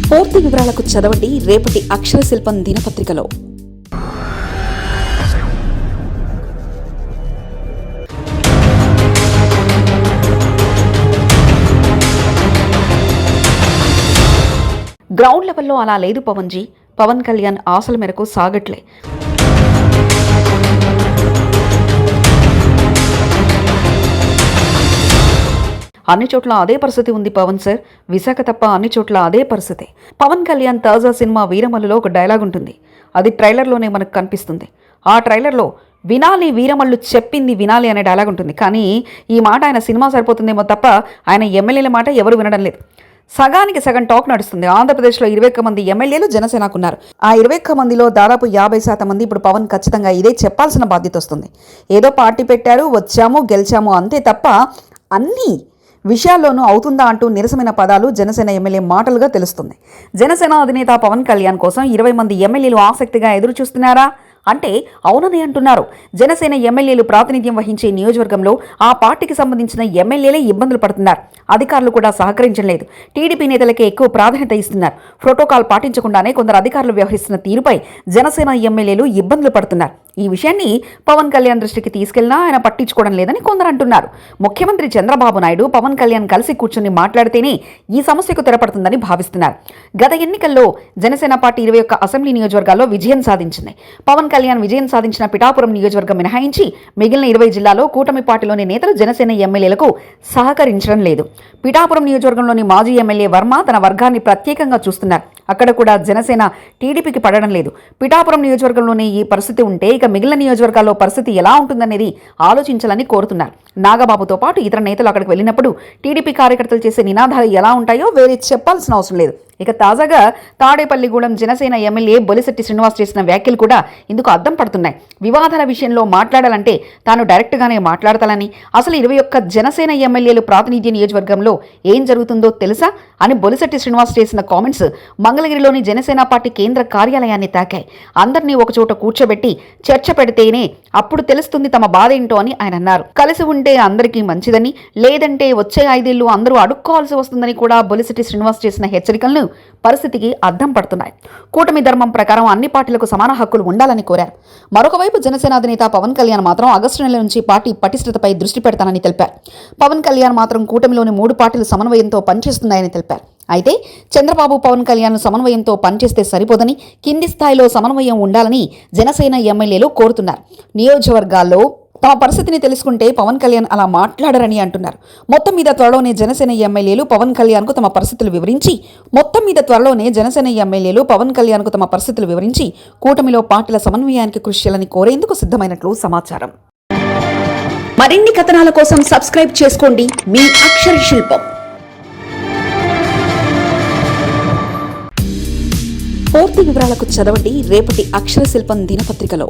పూర్తి వివరాలకు చదవండి రేపటి అక్షర శిల్పం దినపత్రికలో. గ్రౌండ్ లెవెల్లో అలా లేదు పవన్ కళ్యాణ్ ఆశల మేరకు సాగట్లే. అన్ని చోట్ల అదే పరిస్థితి ఉంది పవన్ సార్, విశాఖ తప్ప అన్ని చోట్ల అదే పరిస్థితి. పవన్ కళ్యాణ్ తాజా సినిమా వీరమల్లులో ఒక డైలాగ్ ఉంటుంది, అది ట్రైలర్లోనే మనకు కనిపిస్తుంది. ఆ ట్రైలర్లో వినాలి వీరమల్లు చెప్పింది వినాలి అనే డైలాగ్ ఉంటుంది. కానీ ఈ మాట ఆయన సినిమా సరిపోతుందేమో తప్ప ఆయన ఎమ్మెల్యేల మాట ఎవరు వినడం లేదు. సగానికి సగం టాక్ నడుస్తుంది. ఆంధ్రప్రదేశ్లో 21 మంది ఎమ్మెల్యేలు జనసేనకున్నారు. ఆ 21 మందిలో దాదాపు 50% మంది ఇప్పుడు పవన్ ఖచ్చితంగా ఇదే చెప్పాల్సిన బాధ్యత వస్తుంది. ఏదో పార్టీ పెట్టారు, వచ్చాము, గెలిచాము అంతే తప్ప అన్నీ విషయాల్లోనూ అవుతుందా అంటూ నిరసమైన పదాలు జనసేన ఎమ్మెల్యే మాటలుగా తెలుస్తుంది. జనసేన అధినేత పవన్ కళ్యాణ్ కోసం 20 మంది ఎమ్మెల్యేలు ఆసక్తిగా ఎదురు చూస్తున్నారా అంటే అవునని అంటున్నారు. జనసేన ఎమ్మెల్యేలు ప్రాతినిధ్యం వహించే నియోజకవర్గంలో ఆ పార్టీకి సంబంధించిన ఎమ్మెల్యేలే ఇబ్బందులు పడుతున్నారు. అధికారులు కూడా సహకరించలేదు. టీడీపీ నేతలకే ఎక్కువ ప్రాధాన్యత ఇస్తున్నారు. ప్రోటోకాల్ పాటించకుండానే కొందరు అధికారులు వ్యవహరిస్తున్న తీరుపై జనసేన ఎమ్మెల్యేలు ఇబ్బందులు పడుతున్నారు. ఈ విషయాన్ని పవన్ కళ్యాణ్ దృష్టికి తీసుకెళ్లినా ఆయన పట్టించుకోవడం లేదని కొందరు అంటున్నారు. ముఖ్యమంత్రి చంద్రబాబు నాయుడు పవన్ కళ్యాణ్ కలిసి కూర్చుని మాట్లాడితేనే ఈ సమస్యకు తెరపడుతుందని భావిస్తున్నారు. గత ఎన్నికల్లో జనసేన పార్టీ 21 అసెంబ్లీ నియోజకవర్గాల్లో విజయం సాధించింది. పవన్ కళ్యాణ్ విజయం సాధించిన పిఠాపురం నియోజకవర్గం మినహాయించి మిగిలిన 20 జిల్లాల్లో కూటమి పార్టీలోని నేతలు జనసేన ఎమ్మెల్యేలకు సహకరించడం లేదు. పిఠాపురం నియోజకవర్గంలోని మాజీ ఎమ్మెల్యే వర్మ తన వర్గాన్ని ప్రత్యేకంగా చూస్తున్నారు. అక్కడ కూడా జనసేన టీడీపీకి పడడం లేదు. పిఠాపురం నియోజకవర్గంలోనే ఈ పరిస్థితి ఉంటే ఇక మిగిలిన నియోజకవర్గాల్లో పరిస్థితి ఎలా ఉంటుందనేది ఆలోచించాలని కోరుతున్నారు. నాగబాబుతో పాటు ఇతర నేతలు అక్కడికి వెళ్ళినప్పుడు టీడీపీ కార్యకర్తలు చేసే నినాదాలు ఎలా ఉంటాయో వేరే చెప్పాల్సిన అవసరం లేదు. ఇక తాజాగా తాడేపల్లిగూడెం జనసేన ఎమ్మెల్యే బొలిశెట్టి శ్రీనివాస్ చేసిన వ్యాఖ్యలు కూడా ఇందుకు అద్దం పడుతున్నాయి. వివాదాల విషయంలో మాట్లాడాలంటే తాను డైరెక్ట్గానే మాట్లాడతానని, అసలు 21 జనసేన ఎమ్మెల్యేలు ప్రాతినిధ్య నియోజకవర్గంలో ఏం జరుగుతుందో తెలుసా అని బొలిశెట్టి శ్రీనివాస్ చేసిన కామెంట్స్ మంగళగిరిలోని జనసేన పార్టీ కేంద్ర కార్యాలయాన్ని తాకాయి. అందరినీ ఒకచోట కూర్చోబెట్టి చర్చ పెడితేనే అప్పుడు తెలుస్తుంది తమ బాధ ఏంటో అని ఆయన అన్నారు. కలిసి ఉంటే అందరికీ మంచిదని, లేదంటే వచ్చే 5 ఏళ్లు అందరూ అడుక్కోవాల్సి వస్తుందని కూడా బొలిశెట్టి శ్రీనివాస్ చేసిన హెచ్చరికలను పరిస్థితికి అద్దం పడుతున్నాయి. కూటమి ధర్మం ప్రకారం అన్ని పార్టీలకు సమాన హక్కులు ఉండాలని కోరారు. మరొక వైపు జనసేన అధినేత పవన్ కళ్యాణ్ మాత్రం ఆగస్టు నెల నుంచి పార్టీ పటిష్టతపై దృష్టి పెడతానని తెలిపారు. పవన్ కళ్యాణ్ మాత్రం కూటమిలోని 3 పార్టీలు సమన్వయంతో పనిచేస్తున్నాయని తెలిపారు. అయితే చంద్రబాబు పవన్ కళ్యాణ్ సమన్వయంతో పనిచేస్తే సరిపోదని, కింది స్థాయిలో సమన్వయం ఉండాలని జనసేన ఎమ్మెల్యేలు కోరుతున్నారు. నియోజకవర్గాల్లో తమ పరిస్థితిని తెలుసుకుంటే పవన్ కళ్యాణ్ అలా మాట్లాడరని అంటున్నారు. మొత్తం మీద త్వరలోనే జనసేన ఎమ్మెల్యేలు పవన్ కళ్యాణ్కు తమ పరిస్థితులు వివరించి కూటమిలో పార్టీల సమన్వయానికి కృషి చేయాలని కోరేందుకు సిద్ధమైనట్లు సమాచారం. మరిన్ని కథనాల కోసం సబ్స్క్రైబ్ చేసుకోండి మీ అక్షర శిల్పం. పూర్తి వివరాలకు చదవండి రేపటి అక్షర శిల్పం దినపత్రికలో.